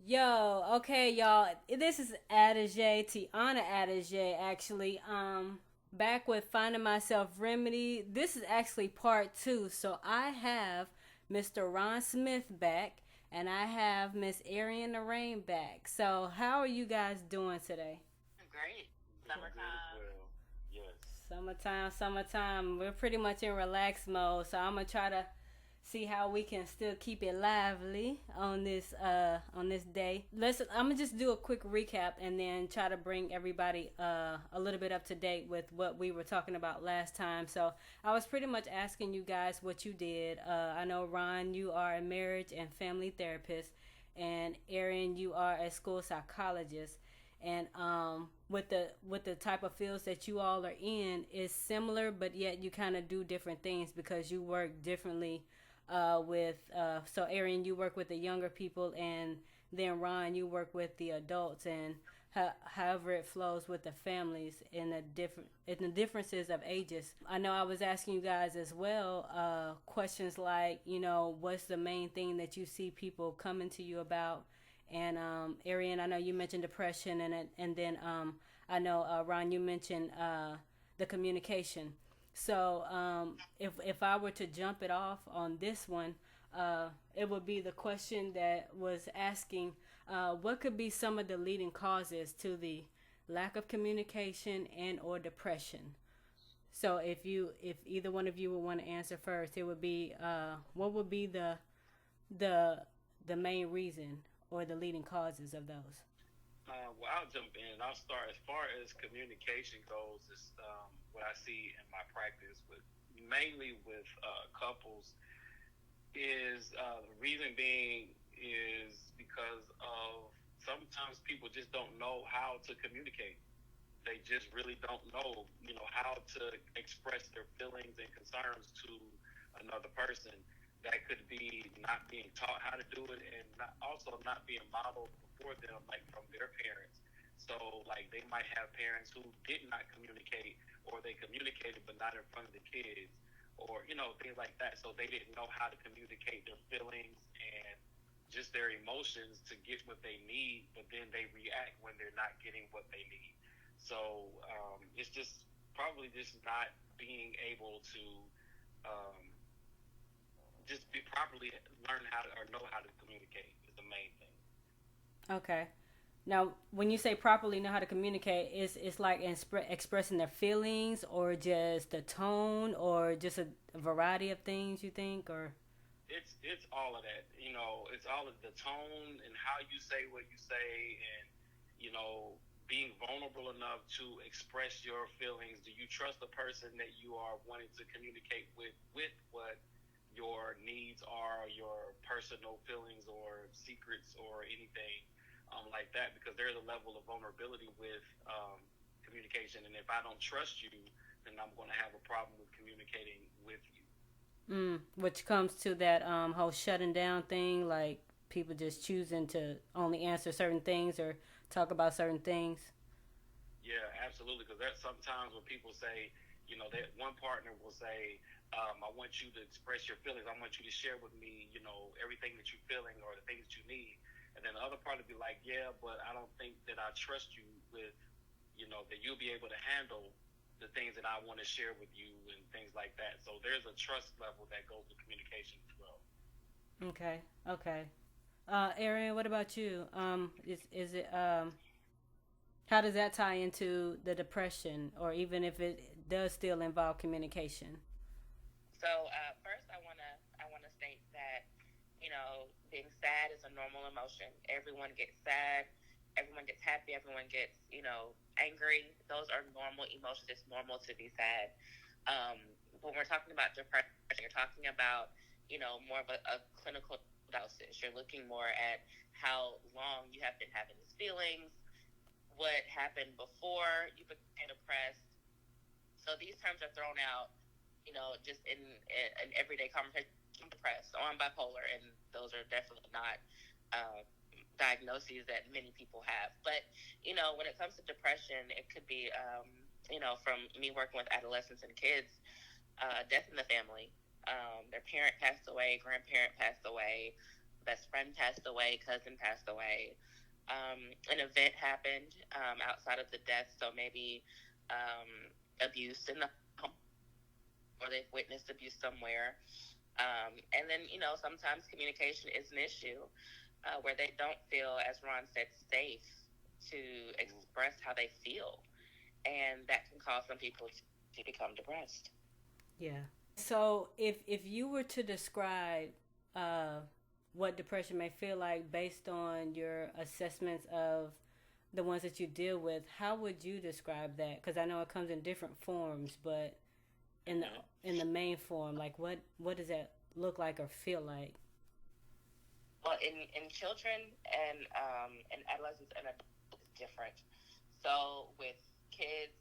Yo, okay, y'all. This is Adage, Tiana Adage, actually. Back with Finding Myself Remedy. This is actually part two. So I have Mr. Ron Smith back, and I have Miss Ariane Narain back. So how are you guys doing today? Great. Summertime. Summertime, summertime. We're pretty much in relaxed mode, so I'm gonna try to see how we can still keep it lively on this day. I'm gonna just do a quick recap and then try to bring everybody a little bit up to date with what we were talking about last time. So I was pretty much asking you guys what you did. I know Ron, you are a marriage and family therapist, and Erin, you are a school psychologist, and with the type of fields that you all are in is similar, but yet you kind of do different things because you work differently with so Arian, you work with the younger people, and then Ron, you work with the adults, and however it flows with the families in the differences of ages. I know I was asking you guys as well questions like, what's the main thing that you see people coming to you about. And Arian, I know you mentioned depression, and then I know Ron, you mentioned the communication. So if I were to jump it off on this one, it would be the question that was asking, what could be some of the leading causes to the lack of communication and or depression. So if either one of you would want to answer first, it would be what would be the the main reason or the leading causes of those. Well, I'll jump in. I'll start as far as communication goes. Is what I see in my practice, with mainly with couples, is the reason being is because of sometimes people just don't know how to communicate. They just really don't know, how to express their feelings and concerns to another person. That could be not being taught how to do it, and also not being modeled before them, like from their parents. So, like, they might have parents who did not communicate, or they communicated but not in front of the kids, or things like that. So they didn't know how to communicate their feelings and just their emotions to get what they need, but then they react when they're not getting what they need. So it's just probably just not being able to um, just be properly learn how to or know how to communicate is the main thing. Okay. Now, when you say properly know how to communicate, it's like expressing their feelings, or just the tone, or just a variety of things you think, or It's all of that. It's all of the tone and how you say what you say, and being vulnerable enough to express your feelings. Do you trust the person that you are wanting to communicate with what your needs are, your personal feelings or secrets or anything like that? Because there's a level of vulnerability with communication, and if I don't trust you, then I'm going to have a problem with communicating with you. which comes to that whole shutting down thing, like people just choosing to only answer certain things or talk about certain things. Yeah, absolutely. Because there's sometimes when people say, that one partner will say, "I want you to express your feelings. I want you to share with me, everything that you're feeling or the things that you need." And then the other partner will be like, "Yeah, but I don't think that I trust you with, that you'll be able to handle the things that I want to share with you and things like that." So there's a trust level that goes with communication as well. Okay, okay. Arian, what about you? Is it how does that tie into the depression, or even if it does still involve communication? So first, I wanna state that being sad is a normal emotion. Everyone gets sad. Everyone gets happy. Everyone gets angry. Those are normal emotions. It's normal to be sad. When we're talking about depression, you're talking about more of a clinical diagnosis. You're looking more at how long you have been having these feelings, what happened before you became depressed. So these terms are thrown out, just in everyday conversation. I'm depressed or I'm bipolar, and those are definitely not diagnoses that many people have. But when it comes to depression, it could be, from me working with adolescents and kids, death in the family. Their parent passed away, grandparent passed away, best friend passed away, cousin passed away, an event happened outside of the death, so maybe abuse in the home, or they've witnessed abuse somewhere. And then, sometimes communication is an issue where they don't feel, as Ron said, safe to express how they feel. And that can cause some people to become depressed. Yeah. So if you were to describe what depression may feel like based on your assessments of the ones that you deal with, how would you describe that? Because I know it comes in different forms, but in the main form, like what does that look like or feel like? Well, in children and adolescents and adults, it's different. So with kids,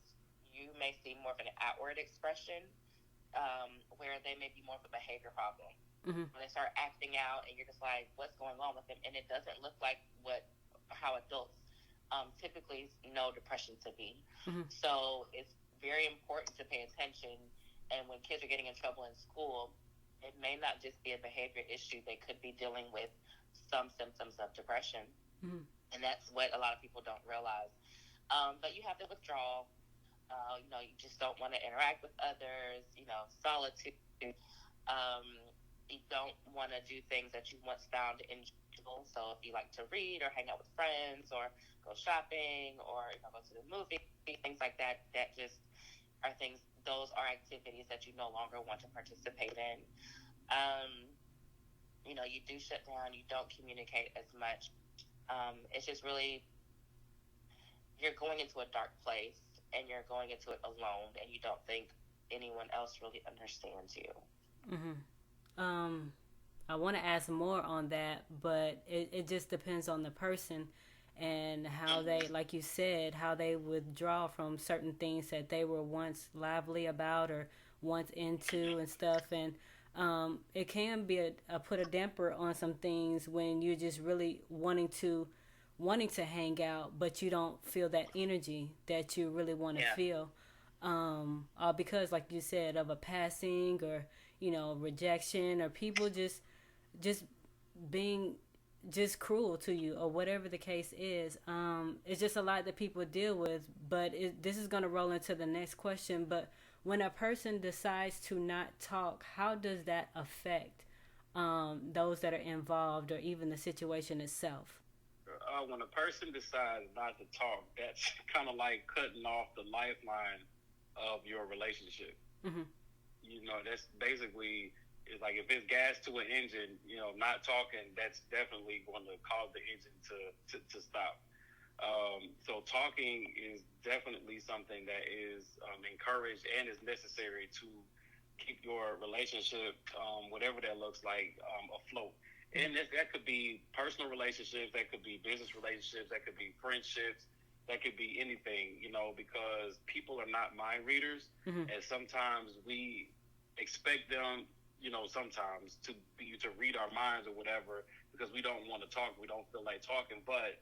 you may see more of an outward expression, where they may be more of a behavior problem. Mm-hmm. When they start acting out, and you're just like, what's going on with them? And it doesn't look like how adults typically know depression to be. Mm-hmm. So it's very important to pay attention. And when kids are getting in trouble in school, it may not just be a behavior issue. They could be dealing with some symptoms of depression. Mm-hmm. And that's what a lot of people don't realize. But you have the withdrawal. You just don't want to interact with others. Solitude. You don't want to do things that you once found enjoyable. So if you like to read or hang out with friends or go shopping or go to the movie, things like that, that just are things. Those are activities that you no longer want to participate in. You do shut down. You don't communicate as much. It's just really, you're going into a dark place and you're going into it alone, and you don't think anyone else really understands you. Mm-hmm. I want to ask more on that, but it just depends on the person and how they, like you said, how they withdraw from certain things that they were once lively about or once into and stuff. And it can be put a damper on some things when you're just really wanting to hang out, but you don't feel that energy that you really want to feel, because, like you said, of a passing or rejection, or people just being just cruel to you, or whatever the case is. It's just a lot that people deal with, but this is going to roll into the next question. But when a person decides to not talk, how does that affect those that are involved, or even the situation itself? When a person decides not to talk, that's kind of like cutting off the lifeline of your relationship. Mm-hmm. That's basically, it's like if it's gas to an engine, not talking, that's definitely going to cause the engine to stop. So talking is definitely something that is encouraged and is necessary to keep your relationship, whatever that looks like, afloat. And that could be personal relationships, that could be business relationships, that could be friendships, that could be anything, because people are not mind readers. Mm-hmm. And sometimes we expect them, sometimes to read our minds or whatever, because we don't want to talk, we don't feel like talking. But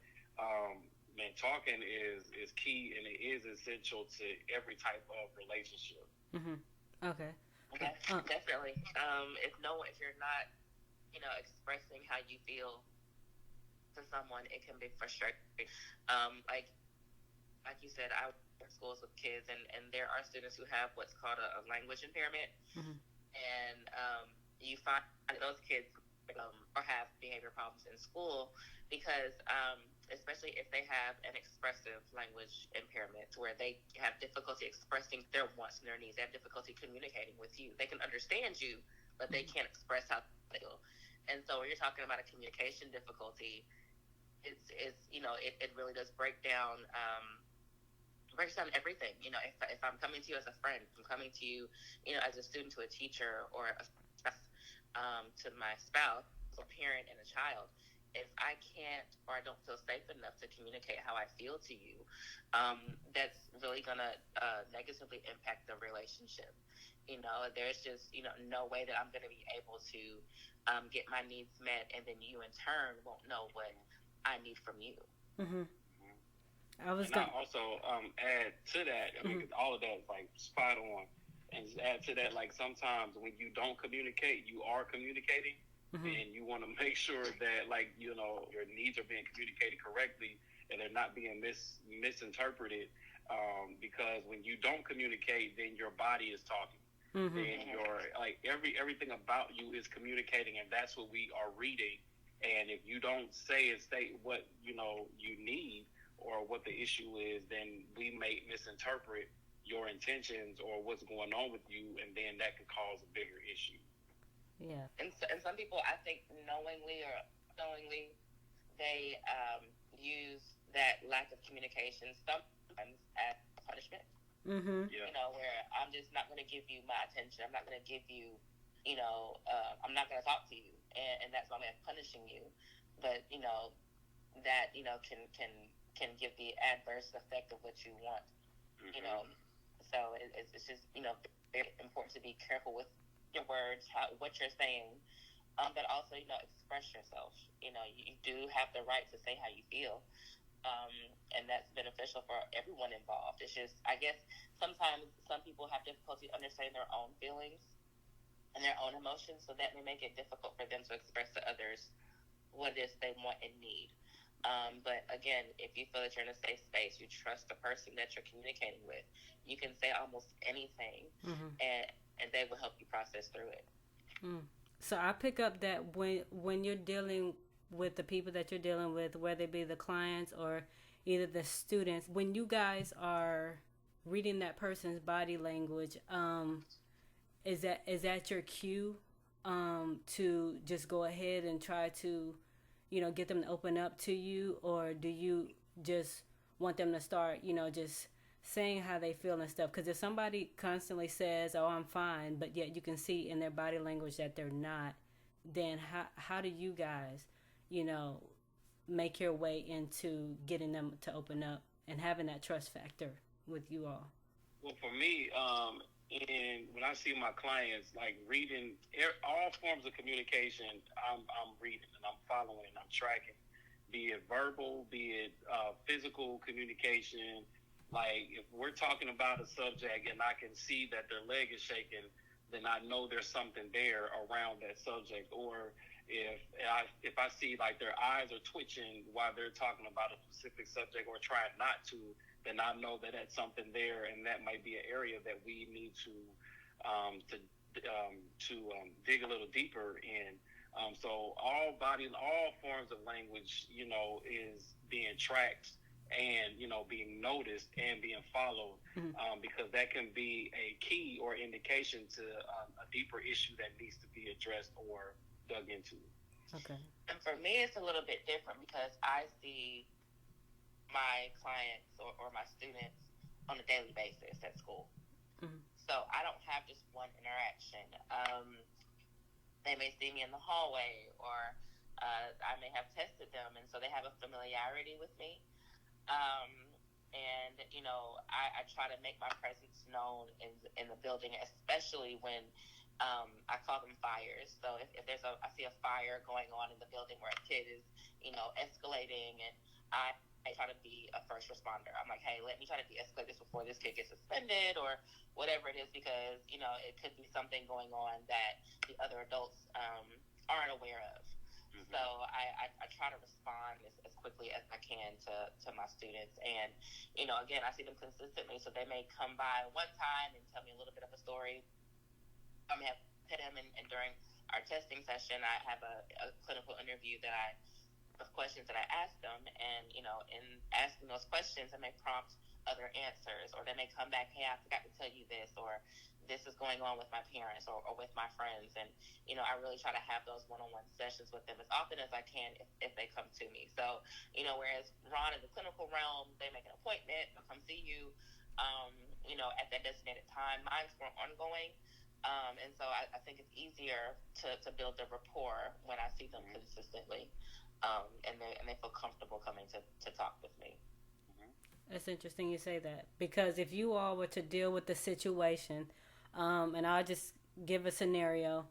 talking is key, and it is essential to every type of relationship. Mm-hmm. Okay. Definitely. If you're not expressing how you feel to someone, it can be frustrating. Like you said, I work in schools with kids, and there are students who have what's called a language impairment. Mm-hmm. And you find those kids or have behavior problems in school because, especially if they have an expressive language impairment, where they have difficulty expressing their wants and their needs. They have difficulty communicating with you. They can understand you, but they can't express how they feel. And so when you're talking about a communication difficulty, it really does break down everything. If I'm coming to you as a friend, if I'm coming to you, as a student to a teacher, or to my spouse, a parent and a child, if I can't, or I don't feel safe enough to communicate how I feel to you, that's really gonna negatively impact the relationship. There's just no way that I'm gonna be able to get my needs met, and then you in turn won't know what I need from you. Mm-hmm. I also add to that. I mean, all of that is like spot on. And just add to that, like sometimes when you don't communicate, you are communicating. and you want to make sure that, like, you know, your needs are being communicated correctly and they're not being misinterpreted. Because when you don't communicate, then your body is talking. Then your, like, everything about you is communicating, and that's what we are reading. And if you don't say and state what, you know, you need or what the issue is, then we may misinterpret your intentions or what's going on with you, and then that could cause a bigger issue. Yeah. And some people, I think, knowingly or unknowingly, they use that lack of communication sometimes as punishment. Yeah. You know, where I'm just not going to give you my attention. I'm not going to give you, you know, I'm not going to talk to you, and that's why I'm punishing you. But you know, that, you know, can give the adverse effect of what you want. You know, so it's just, you know, very important to be careful with your words, what you're saying, but also, you know, express yourself. You know, you do have the right to say how you feel. And that's beneficial for everyone involved. It's just, I guess, sometimes some people have difficulty understanding their own feelings and their own emotions, so that may make it difficult for them to express to others what it is they want and need. But again, if you feel that you're in a safe space, you trust the person that you're communicating with, you can say almost anything, and they will help you process through it. So I pick up that when you're dealing with the people that you're dealing with, whether it be the clients or either the students, when you guys are reading that person's body language, is that your cue to just go ahead and try to, you know, get them to open up to you, or do you just want them to start, you know, just saying how they feel and stuff? Because if somebody constantly says, "Oh, I'm fine," but yet you can see in their body language that they're not, then how do you guys, you know, make your way into getting them to open up and having that trust factor with you all? Well, for me, and when I see my clients, like, reading all forms of communication, I'm reading and I'm following and I'm tracking, be it verbal, be it physical communication. Like, if we're talking about a subject and I can see that their leg is shaking, then I know there's something there around that subject. Or if I see, like, their eyes are twitching while they're talking about a specific subject or trying not to, then I know that that's something there, and that might be an area that we need to dig a little deeper in. So all forms of language, you know, is being tracked and, you know, being noticed and being followed, because that can be a key or indication to a deeper issue that needs to be addressed or dug into. Okay. And for me, it's a little bit different because I see my clients or my students on a daily basis at school. So I don't have just one interaction. They may see me in the hallway, or I may have tested them, and so they have a familiarity with me. And, you know, I try to make my presence known in the building, especially when I call them fires. So if I see a fire going on in the building where a kid is, you know, escalating, and I try to be a first responder. I'm like, hey, let me try to de-escalate this before this kid gets suspended or whatever it is, because, you know, it could be something going on that the other adults aren't aware of. So I try to respond as quickly as I can to my students. And, you know, again, I see them consistently, so they may come by one time and tell me a little bit of a story. I may have hit them, and during our testing session, I have a clinical interview of questions that I ask them, and, you know, in asking those questions, I may prompt other answers, or they may come back, hey, I forgot to tell you this, or this is going on with my parents or with my friends. And, you know, I really try to have those one-on-one sessions with them as often as I can if they come to me. So, you know, whereas Ron, in the clinical realm, they make an appointment, they'll come see you, you know, at that designated time. Mine's more ongoing. And so I think it's easier to build the rapport when I see them consistently. And they feel comfortable coming to talk with me. That's interesting you say that, because if you all were to deal with the situation, and I'll just give a scenario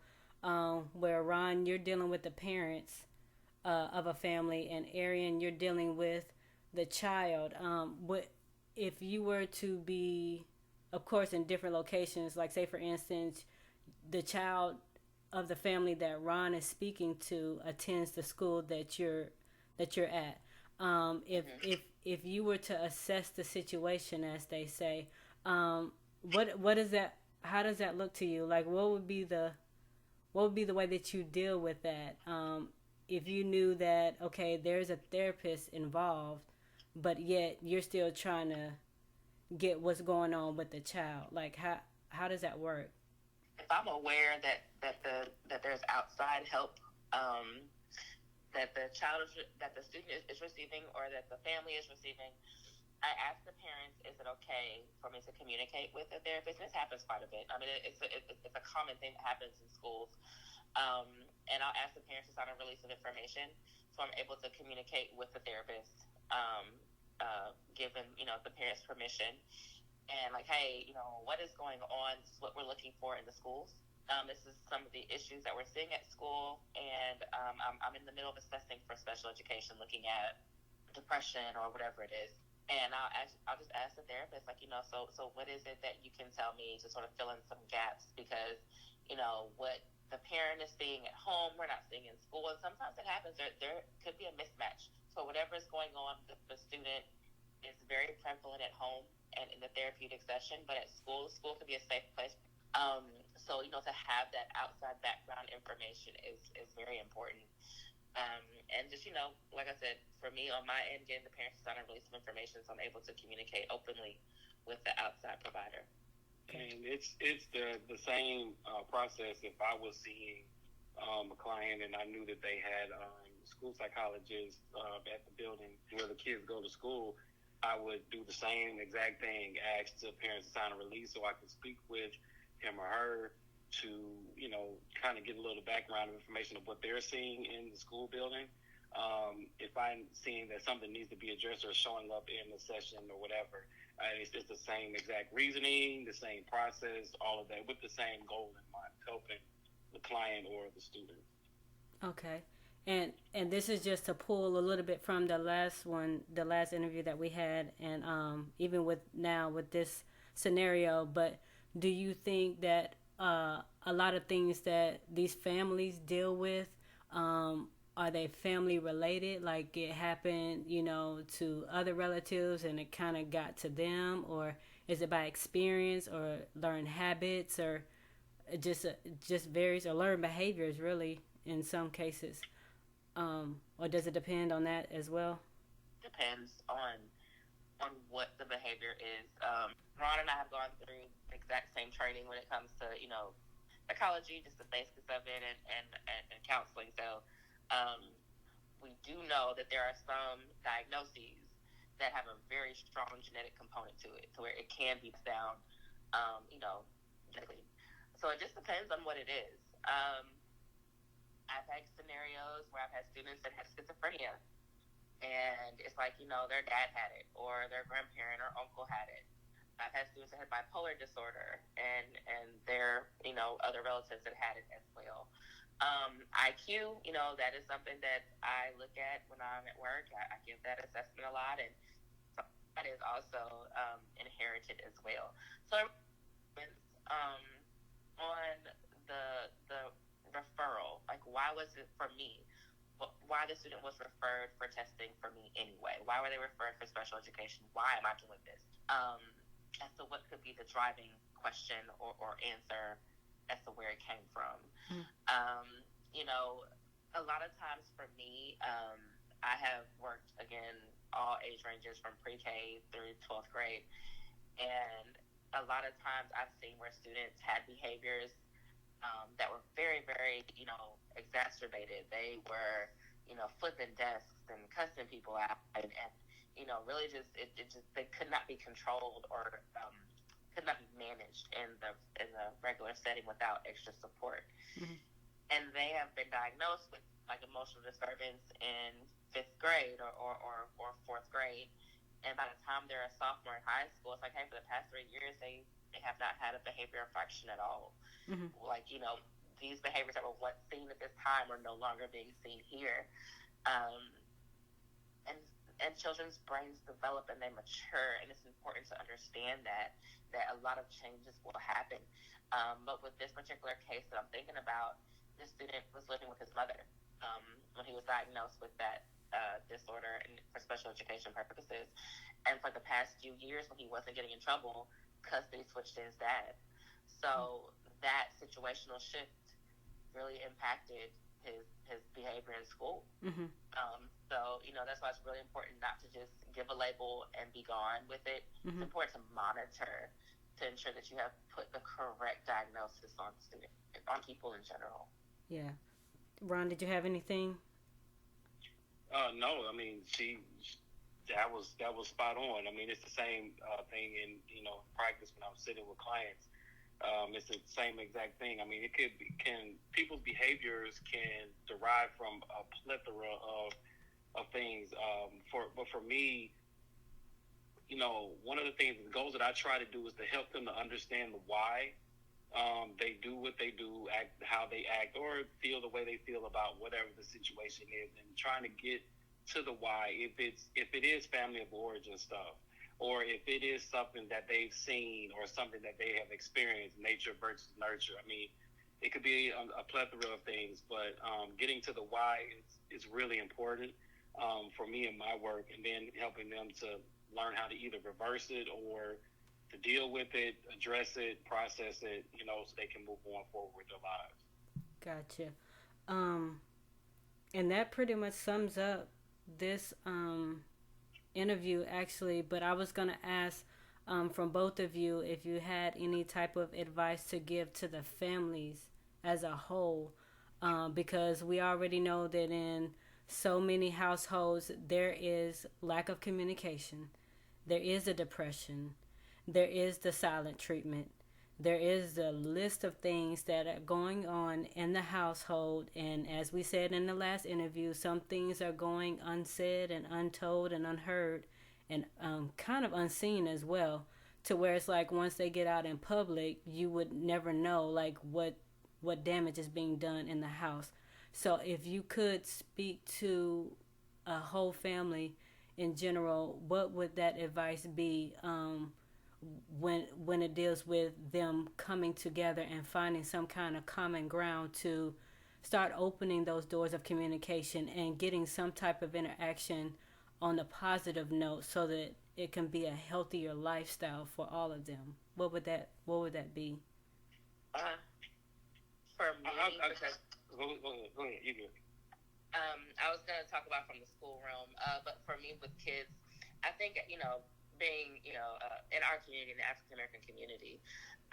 where, Ron, you're dealing with the parents of a family, and Ariane, you're dealing with the child. If you were to be, of course, in different locations, like, say, for instance, the child of the family that Ron is speaking to attends the school that you're at. If you were to assess the situation, as they say, what is that? How does that look to you? Like, what would be the way that you deal with that? If you knew that, okay, there's a therapist involved, but yet you're still trying to get what's going on with the child. Like, how does that work? If I'm aware that there's outside help, that the child that the student is receiving, or that the family is receiving, I ask the parents, is it okay for me to communicate with a therapist? And this happens quite a bit. I mean, it's a common thing that happens in schools. And I'll ask the parents to sign a release of information, so I'm able to communicate with the therapist, given, the parents' permission. And like, hey, what is going on? This is what we're looking for in the schools. This is some of the issues that we're seeing at school. And I'm in the middle of assessing for special education, looking at depression or whatever it is. And I'll just ask the therapist, like, so what is it that you can tell me to sort of fill in some gaps? Because, what the parent is seeing at home, we're not seeing in school. And sometimes it happens. There could be a mismatch. So whatever is going on with the student is very prevalent at home and in the therapeutic session, but at school can be a safe place. So, to have that outside background information is very important. And just, like I said, for me on my end, getting the parents to sign a release of information, so I'm able to communicate openly with the outside provider. And it's the same process. If I was seeing a client and I knew that they had school psychologists at the building where the kids go to school, I would do the same exact thing, ask the parents to sign a release so I could speak with him or her to, kind of get a little background information of what they're seeing in the school building. If I'm seeing that something needs to be addressed or showing up in the session or whatever, it's the same exact reasoning, the same process, all of that, with the same goal in mind, helping the client or the student. Okay. And this is just to pull a little bit from the last interview that we had, and even with this scenario. But do you think that a lot of things that these families deal with, are they family related? Like, it happened, to other relatives and it kind of got to them, or is it by experience or learned habits, or it just varies, or learned behaviors really in some cases? Or does it depend on that as well? Depends on what the behavior is. Ron and I have gone through the exact same training when it comes to, psychology, just the basics of it, and counseling. So we do know that there are some diagnoses that have a very strong genetic component to it, to where it can be down, genetically. So it just depends on what it is. I've had scenarios where I've had students that have schizophrenia, and it's like, their dad had it, or their grandparent or uncle had it. I've had students that had bipolar disorder, and their, other relatives that had it as well. IQ, that is something that I look at when I'm at work. I give that assessment a lot, and that is also inherited as well. So on the referral, like, why was it for me? Why the student was referred for testing for me anyway? Why were they referred for special education? Why am I doing this? As to what could be the driving question or answer as to where it came from. A lot of times for me, I have worked, again, all age ranges from pre-K through 12th grade. And a lot of times I've seen where students had behaviors that were very, very, exacerbated. They were, flipping desks and cussing people out, and really just they could not be controlled or could not be managed in the regular setting without extra support. Mm-hmm. And they have been diagnosed with like emotional disturbance in 5th grade or 4th grade. And by the time they're a sophomore in high school, it's like, hey, for the past 3 years, they have not had a behavior infraction at all. Mm-hmm. Like, these behaviors that were once seen at this time are no longer being seen here. And children's brains develop and they mature, and it's important to understand that a lot of changes will happen. But with this particular case that I'm thinking about, this student was living with his mother when he was diagnosed with that disorder and for special education purposes. And for the past few years, when he wasn't getting in trouble, custody switched to his dad. So that situational shift really impacted his behavior in school. Mm-hmm. So, that's why it's really important not to just give a label and be gone with it. Mm-hmm. It's important to monitor to ensure that you have put the correct diagnosis on students, on people in general. Yeah. Ron, did you have anything? No, I mean, that was spot on. I mean, it's the same thing in practice when I'm sitting with clients. It's the same exact thing. I mean, people's behaviors can derive from a plethora of things. But for me, one of the things, the goals that I try to do is to help them to understand the why they do what they do, act how they act, or feel the way they feel about whatever the situation is, and trying to get to the why. If it is family of origin stuff, or if it is something that they've seen or something that they have experienced, nature versus nurture. I mean, it could be a plethora of things, but getting to the why is really important for me in my work, and then helping them to learn how to either reverse it or to deal with it, address it, process it, so they can move on forward with their lives. Gotcha. And that pretty much sums up this interview, actually. But I was going to ask from both of you if you had any type of advice to give to the families as a whole, because we already know that in so many households there is lack of communication, there is a depression, there is the silent treatment, there is a list of things that are going on in the household. And as we said in the last interview, some things are going unsaid and untold and unheard, and kind of unseen as well, to where it's like once they get out in public, you would never know like what damage is being done in the house. So if you could speak to a whole family in general, what would that advice be when it deals with them coming together and finding some kind of common ground to start opening those doors of communication and getting some type of interaction on a positive note, so that it can be a healthier lifestyle for all of them? What would that be? For me, go ahead. You good. I was going to talk about from the school realm, but for me with kids, I think, being, in our community, in the African American community,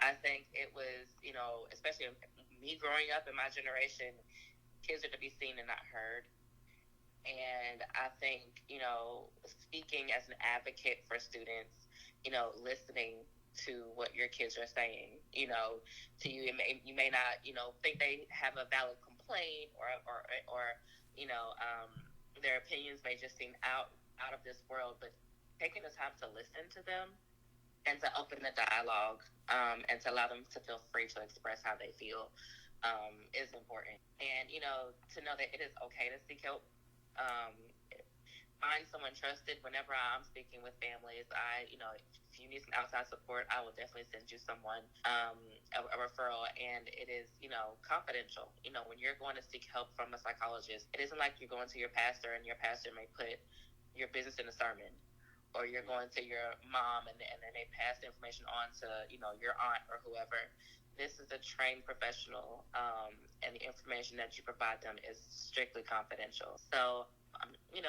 I think it was, especially me growing up in my generation, kids are to be seen and not heard. And I think, speaking as an advocate for students, listening to what your kids are saying, to you, you may not, think they have a valid complaint or their opinions may just seem out of this world, but taking the time to listen to them and to open the dialogue and to allow them to feel free to express how they feel is important. And, to know that it is okay to seek help. Find someone trusted. Whenever I'm speaking with families, if you need some outside support, I will definitely send you someone, a referral, and it is, confidential. When you're going to seek help from a psychologist, it isn't like you're going to your pastor and your pastor may put your business in a sermon, or you're going to your mom and then they pass the information on to, your aunt or whoever. This is a trained professional, and the information that you provide them is strictly confidential. So,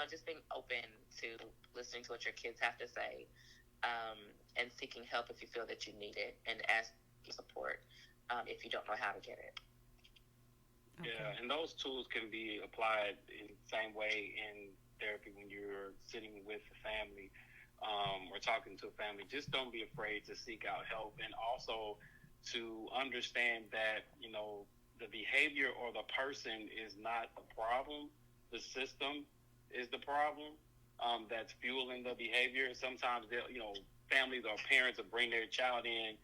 just being open to listening to what your kids have to say, and seeking help if you feel that you need it, and ask for support if you don't know how to get it. Okay. Yeah, and those tools can be applied in the same way in therapy when you're sitting with a family or talking to a family. Just don't be afraid to seek out help, and also to understand that, the behavior or the person is not the problem. The system is the problem that's fueling the behavior. Sometimes, families or parents will bring their child in,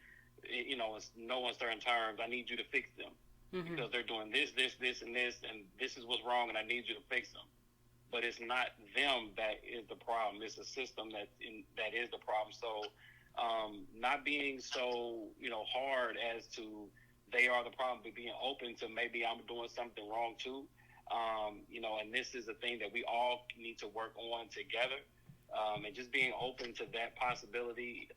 it's no uncertain terms. I need you to fix them because they're doing this, and this, and this is what's wrong, and I need you to fix them. But it's not them that is the problem. It's the system that is the problem. So not being so, hard as to they are the problem, but being open to maybe I'm doing something wrong too. And this is a thing that we all need to work on together. And just being open to that possibility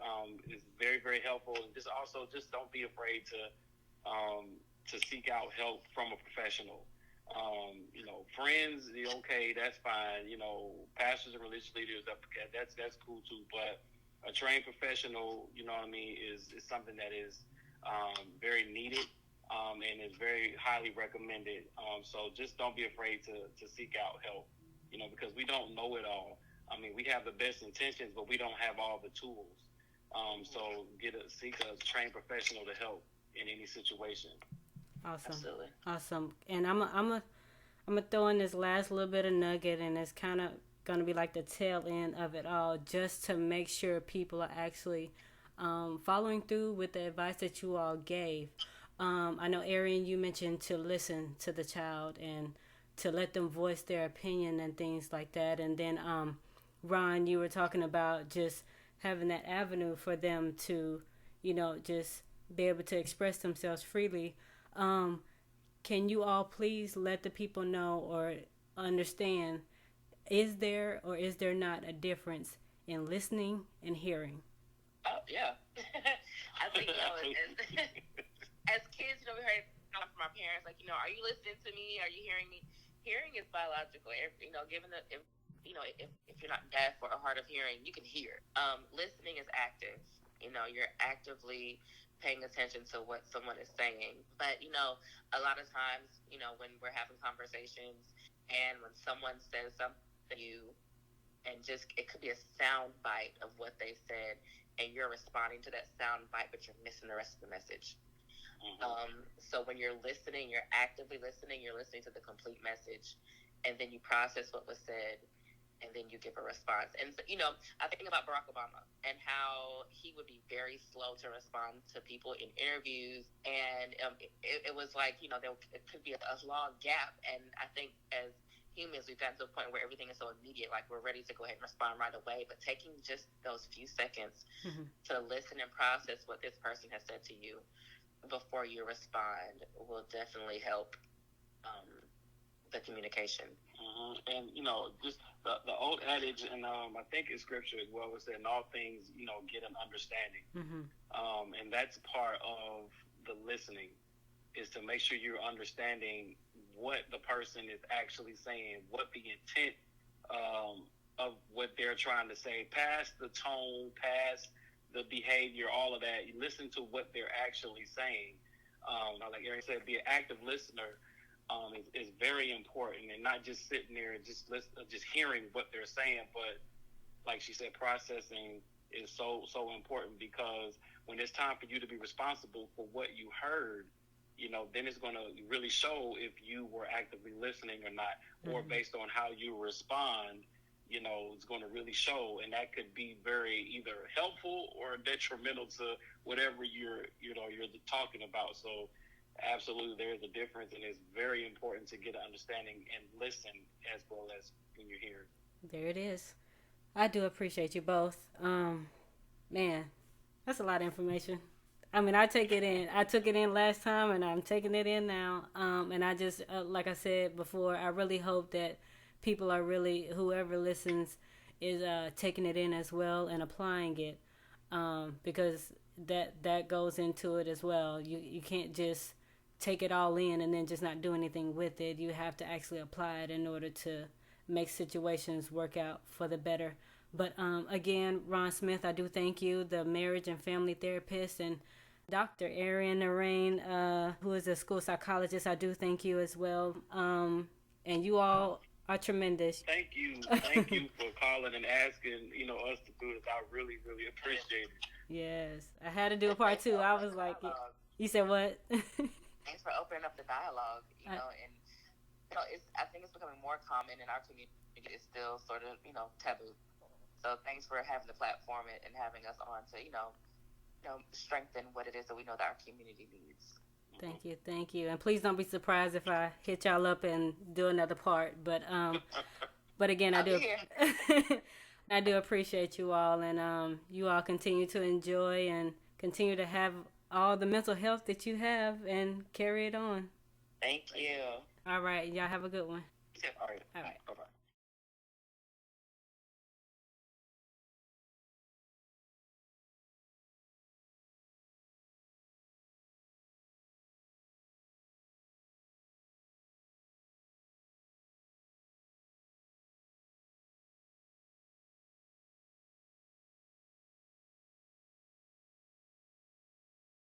is very, very helpful. And just don't be afraid to seek out help from a professional. Friends, okay, that's fine. Pastors and religious leaders, that's cool too. But a trained professional, is something that is very needed and is very highly recommended. So just don't be afraid to seek out help, because we don't know it all. We have the best intentions, but we don't have all the tools. So seek a trained professional to help in any situation. Awesome. Absolutely. Awesome. And I'm gonna throw in this last little bit of nugget, and it's kind of gonna be like the tail end of it all, just to make sure people are actually following through with the advice that you all gave. I know, Ariane, you mentioned to listen to the child and to let them voice their opinion and things like that. And then, Ron, you were talking about just having that avenue for them to, just be able to express themselves freely. Can you all please let the people know or understand, is there or is there not a difference in listening and hearing? Oh, yeah. I think, as kids, we heard from our parents, like, are you listening to me? Are you hearing me? Hearing is biological. Given that, if you're not deaf or hard of hearing, you can hear. Listening is active. You're actively paying attention to what someone is saying. But, a lot of times, when we're having conversations and when someone says something to you, and it could be a sound bite of what they said, and you're responding to that sound bite, but you're missing the rest of the message. Mm-hmm. So when you're listening, you're actively listening, you're listening to the complete message, and then you process what was said, and then you give a response. And, I think about Barack Obama and how he would be very slow to respond to people in interviews. And it was like, it could be a long gap. And I think as humans, we've gotten to a point where everything is so immediate, like we're ready to go ahead and respond right away. But taking just those few seconds to listen and process what this person has said to you before you respond will definitely help the communication. And just the old adage, and I think in scripture as well, is that in all things, get an understanding. And that's part of the listening, is to make sure you're understanding what the person is actually saying, what the intent of what they're trying to say, past the tone, past the behavior, all of that. You listen to what they're actually saying. Like Ariane said, be an active listener. Is very important, and not just sitting there and just hearing what they're saying, but like she said, processing is so important, because when it's time for you to be responsible for what you heard, then it's going to really show if you were actively listening or not, or based on how you respond, it's going to really show, and that could be very either helpful or detrimental to whatever you're talking about. So absolutely, there is a difference, and it's very important to get an understanding and listen as well as when you're hearing. There it is. I do appreciate you both. Man, that's a lot of information. I take it in. I took it in last time, and I'm taking it in now. And I just, like I said before, I really hope that people are really, whoever listens, is taking it in as well and applying it, because that goes into it as well. You can't just take it all in and then just not do anything with it. You have to actually apply it in order to make situations work out for the better. But again, Ron Smith, I do thank you, the marriage and family therapist, and Dr. Ariane Narain, who is a school psychologist. I do thank you as well. And you all are tremendous. Thank you for calling and asking, us to do this. I really, really appreciate it. Yes, I had to do a part two. I was like, you said what? Thanks for opening up the dialogue, and I think it's becoming more common in our community. It's still sort of, taboo. So thanks for having the platform and having us on to, strengthen what it is that we know that our community needs. Thank you. And please don't be surprised if I hit y'all up and do another part. But again, I do I do appreciate you all, and you all continue to enjoy and continue to have all the mental health that you have and carry it on. Thank you. All right. Y'all have a good one. You too. All right. All right. Bye-bye.